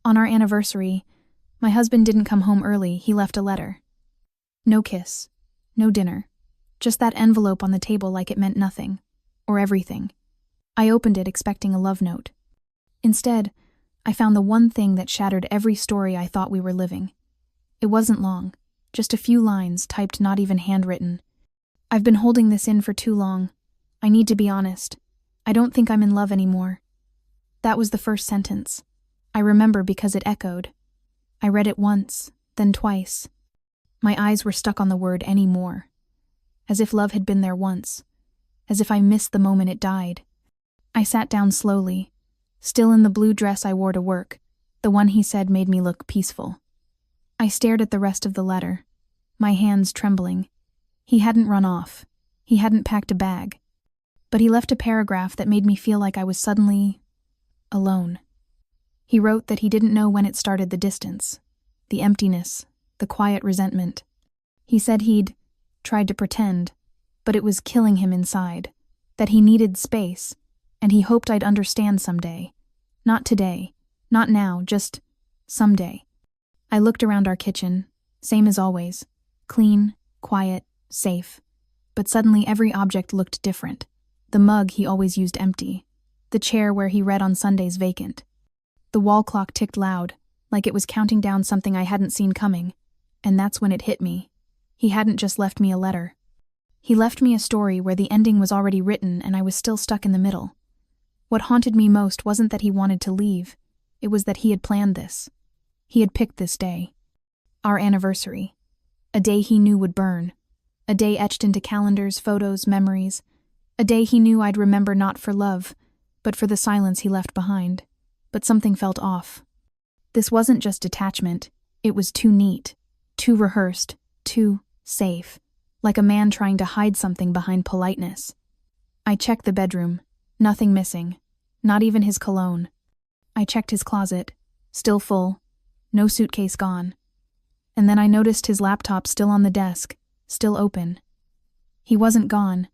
On our anniversary, my husband didn't come home early. He left a letter. No kiss, no dinner, just that envelope on the table like it meant nothing, or everything. I opened it expecting a love note. Instead, I found the one thing that shattered every story I thought we were living. It wasn't long, just a few lines typed, not even handwritten. I've been holding this in for too long. I need to be honest. I don't think I'm in love anymore. That was the first sentence. I remember because it echoed. I read it once, then twice. My eyes were stuck on the word anymore. As if love had been there once. As if I missed the moment it died. I sat down slowly, still in the blue dress I wore to work, the one he said made me look peaceful. I stared at the rest of the letter, my hands trembling. He hadn't run off. He hadn't packed a bag. But he left a paragraph that made me feel like I was suddenly alone. He wrote that he didn't know when it started, the distance, the emptiness, the quiet resentment. He said he'd tried to pretend, but it was killing him inside, that he needed space, and he hoped I'd understand someday. Not today, not now, just someday. I looked around our kitchen, same as always, clean, quiet, safe. But suddenly every object looked different. The mug he always used empty. The chair where he read on Sundays vacant. The wall clock ticked loud, like it was counting down something I hadn't seen coming. And that's when it hit me. He hadn't just left me a letter. He left me a story where the ending was already written and I was still stuck in the middle. What haunted me most wasn't that he wanted to leave. It was that he had planned this. He had picked this day. Our anniversary. A day he knew would burn. A day etched into calendars, photos, memories. A day he knew I'd remember, not for love, but for the silence he left behind. But something felt off. This wasn't just detachment. It was too neat, too rehearsed, too safe. Like a man trying to hide something behind politeness. I checked the bedroom. Nothing missing. Not even his cologne. I checked his closet. Still full. No suitcase gone. And then I noticed his laptop still on the desk, still open. He wasn't gone.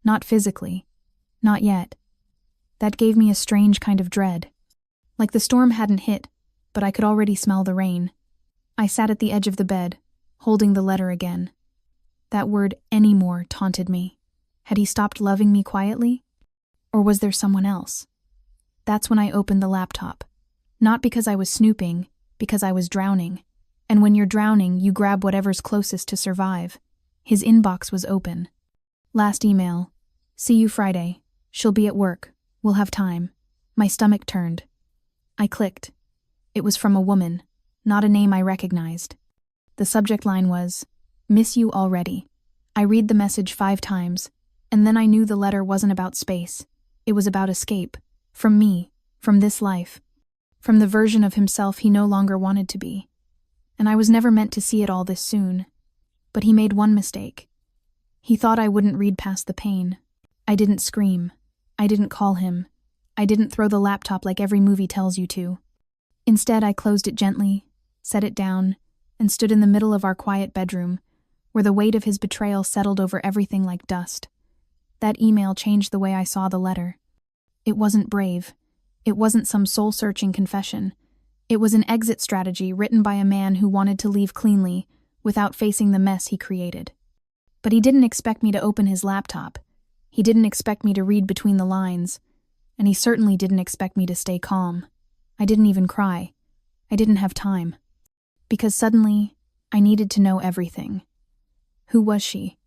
Not physically. Not yet. That gave me a strange kind of dread. Like the storm hadn't hit, but I could already smell the rain. I sat at the edge of the bed, holding the letter again. That word anymore taunted me. Had he stopped loving me quietly? Or was there someone else? That's when I opened the laptop. Not because I was snooping, because I was drowning. And when you're drowning, you grab whatever's closest to survive. His inbox was open. Last email. See you Friday. She'll be at work. We'll have time. My stomach turned. I clicked. It was from a woman, not a name I recognized. The subject line was, "Miss you already." I read the message 5 times, and then I knew the letter wasn't about space. It was about escape. From me. From this life. From the version of himself he no longer wanted to be. And I was never meant to see it all this soon. But he made one mistake. He thought I wouldn't read past the pain. I didn't scream. I didn't call him. I didn't throw the laptop like every movie tells you to. Instead, I closed it gently, set it down, and stood in the middle of our quiet bedroom, where the weight of his betrayal settled over everything like dust. That email changed the way I saw the letter. It wasn't brave. It wasn't some soul-searching confession. It was an exit strategy written by a man who wanted to leave cleanly, without facing the mess he created. But he didn't expect me to open his laptop. He didn't expect me to read between the lines. And he certainly didn't expect me to stay calm. I didn't even cry. I didn't have time. Because suddenly, I needed to know everything. Who was she?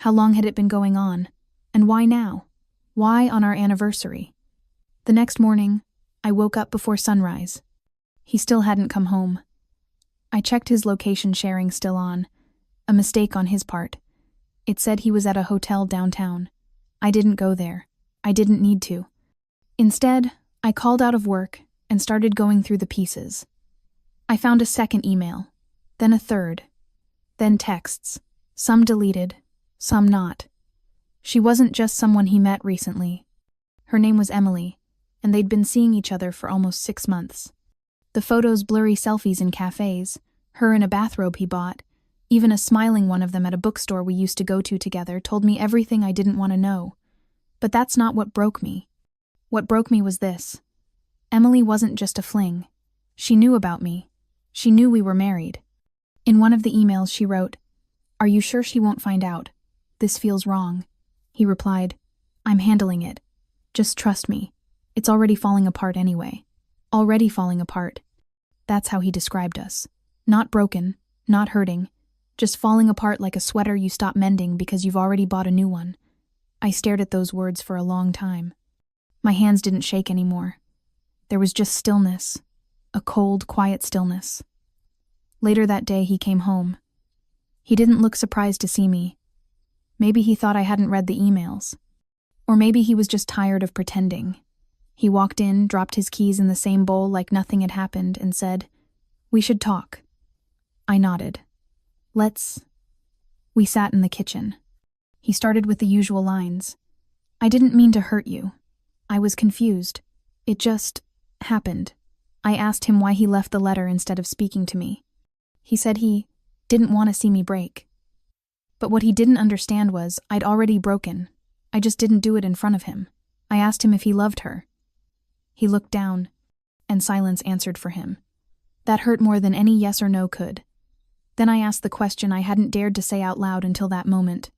How long had it been going on? And why now? Why on our anniversary? The next morning, I woke up before sunrise. He still hadn't come home. I checked his location sharing still on. A mistake on his part. It said he was at a hotel downtown. I didn't go there. I didn't need to. Instead, I called out of work and started going through the pieces. I found a second email, then a third, then texts, some deleted, some not. She wasn't just someone he met recently. Her name was Emily, and they'd been seeing each other for almost 6 months. The photos, blurry selfies in cafes, her in a bathrobe he bought, even a smiling one of them at a bookstore we used to go to together, told me everything I didn't want to know. But that's not what broke me. What broke me was this. Emily wasn't just a fling. She knew about me. She knew we were married. In one of the emails she wrote, "Are you sure she won't find out? This feels wrong." He replied, "I'm handling it. Just trust me. It's already falling apart anyway. Already falling apart." That's how he described us. Not broken, not hurting, just falling apart like a sweater you stop mending because you've already bought a new one. I stared at those words for a long time. My hands didn't shake anymore. There was just stillness, a cold, quiet stillness. Later that day, he came home. He didn't look surprised to see me. Maybe he thought I hadn't read the emails. Or maybe he was just tired of pretending. He walked in, dropped his keys in the same bowl like nothing had happened, and said, "We should talk." I nodded. "Let's." We sat in the kitchen. He started with the usual lines. "I didn't mean to hurt you. I was confused. It just happened." I asked him why he left the letter instead of speaking to me. He said he didn't want to see me break. But what he didn't understand was I'd already broken. I just didn't do it in front of him. I asked him if he loved her. He looked down, and silence answered for him. That hurt more than any yes or no could. Then I asked the question I hadn't dared to say out loud until that moment.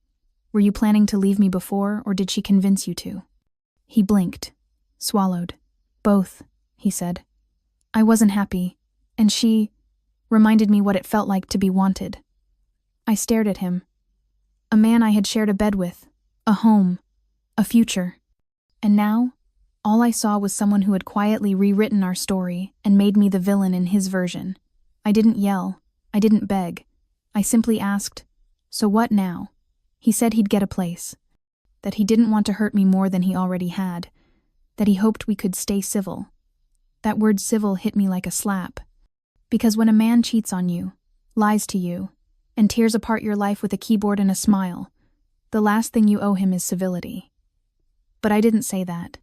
"Were you planning to leave me before, or did she convince you to?" He blinked, swallowed. "Both," he said. "I wasn't happy, and she reminded me what it felt like to be wanted." I stared at him. A man I had shared a bed with, a home, a future. And now, all I saw was someone who had quietly rewritten our story and made me the villain in his version. I didn't yell. I didn't beg. I simply asked, "So what now?" He said he'd get a place, that he didn't want to hurt me more than he already had, that he hoped we could stay civil. That word civil hit me like a slap. Because when a man cheats on you, lies to you, and tears apart your life with a keyboard and a smile, the last thing you owe him is civility. But I didn't say that.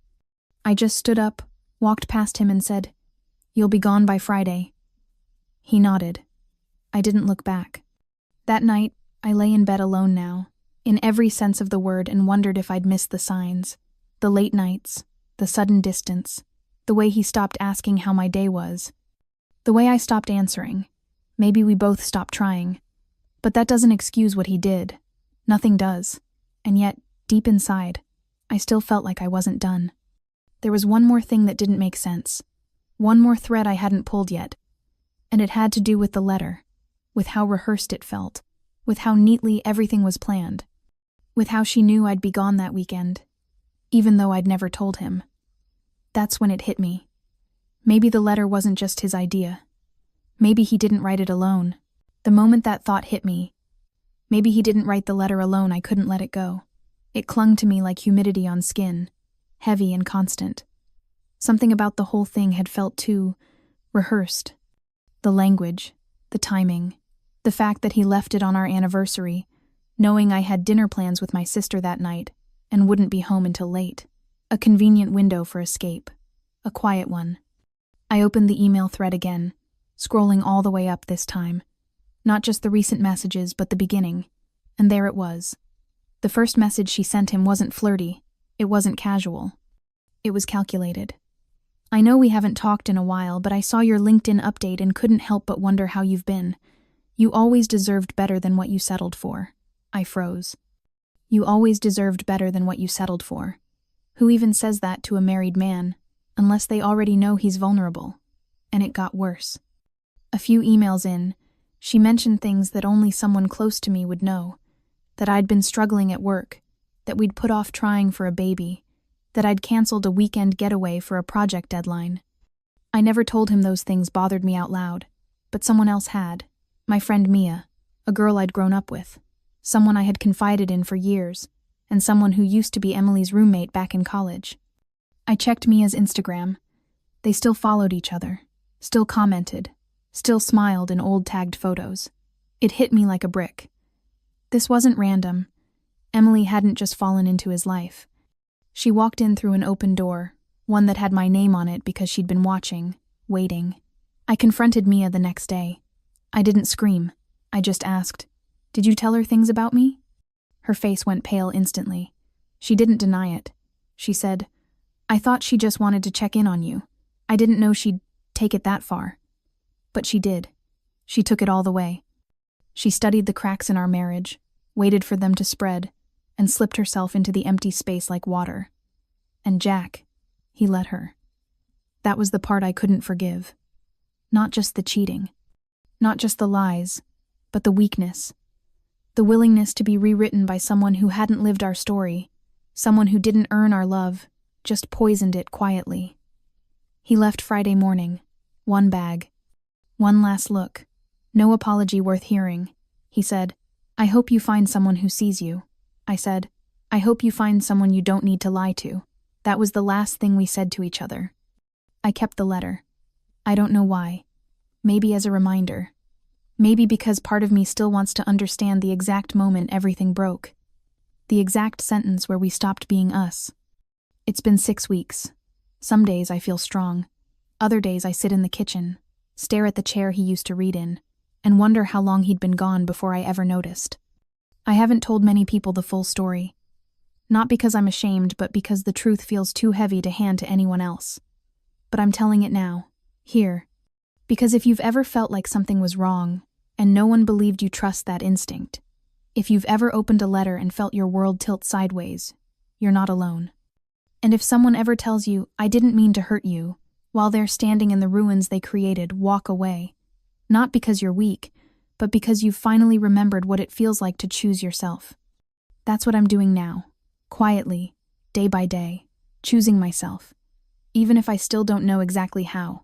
I just stood up, walked past him and said, "You'll be gone by Friday." He nodded. I didn't look back. That night, I lay in bed alone now, in every sense of the word, and wondered if I'd missed the signs, the late nights, the sudden distance, the way he stopped asking how my day was, the way I stopped answering. Maybe we both stopped trying. But that doesn't excuse what he did. Nothing does. And yet, deep inside, I still felt like I wasn't done. There was one more thing that didn't make sense. One more thread I hadn't pulled yet. And it had to do with the letter, with how rehearsed it felt, with how neatly everything was planned, with how she knew I'd be gone that weekend, even though I'd never told him. That's when it hit me. Maybe the letter wasn't just his idea. Maybe he didn't write it alone. The moment that thought hit me, maybe he didn't write the letter alone, I couldn't let it go. It clung to me like humidity on skin, heavy and constant. Something about the whole thing had felt too rehearsed. The language, the timing, the fact that he left it on our anniversary, knowing I had dinner plans with my sister that night and wouldn't be home until late. A convenient window for escape. A quiet one. I opened the email thread again, scrolling all the way up this time. Not just the recent messages, but the beginning. And there it was. The first message she sent him wasn't flirty. It wasn't casual. It was calculated. "I know we haven't talked in a while, but I saw your LinkedIn update and couldn't help but wonder how you've been. You always deserved better than what you settled for." I froze. You always deserved better than what you settled for. Who even says that to a married man, unless they already know he's vulnerable? And it got worse. A few emails in, she mentioned things that only someone close to me would know. That I'd been struggling at work, that we'd put off trying for a baby, that I'd canceled a weekend getaway for a project deadline. I never told him those things bothered me out loud, but someone else had. My friend Mia, a girl I'd grown up with, someone I had confided in for years, and someone who used to be Emily's roommate back in college. I checked Mia's Instagram. They still followed each other, still commented, still smiled in old tagged photos. It hit me like a brick. This wasn't random. Emily hadn't just fallen into his life. She walked in through an open door, one that had my name on it because she'd been watching, waiting. I confronted Mia the next day. I didn't scream. I just asked, "Did you tell her things about me?" Her face went pale instantly. She didn't deny it. She said, "I thought she just wanted to check in on you. I didn't know she'd take it that far." But she did. She took it all the way. She studied the cracks in our marriage, waited for them to spread, and slipped herself into the empty space like water. And Jack, he let her. That was the part I couldn't forgive. Not just the cheating. Not just the lies, but the weakness. The willingness to be rewritten by someone who hadn't lived our story, someone who didn't earn our love, just poisoned it quietly. He left Friday morning. One bag. One last look. No apology worth hearing. He said, "I hope you find someone who sees you." I said, "I hope you find someone you don't need to lie to." That was the last thing we said to each other. I kept the letter. I don't know why. Maybe as a reminder. Maybe because part of me still wants to understand the exact moment everything broke. The exact sentence where we stopped being us. It's been 6 weeks. Some days I feel strong. Other days I sit in the kitchen, stare at the chair he used to read in, and wonder how long he'd been gone before I ever noticed. I haven't told many people the full story. Not because I'm ashamed, but because the truth feels too heavy to hand to anyone else. But I'm telling it now, here. Because if you've ever felt like something was wrong, and no one believed you, trust that instinct. If you've ever opened a letter and felt your world tilt sideways, you're not alone. And if someone ever tells you, "I didn't mean to hurt you," while they're standing in the ruins they created, walk away. Not because you're weak, but because you've finally remembered what it feels like to choose yourself. That's what I'm doing now, quietly, day by day, choosing myself, even if I still don't know exactly how.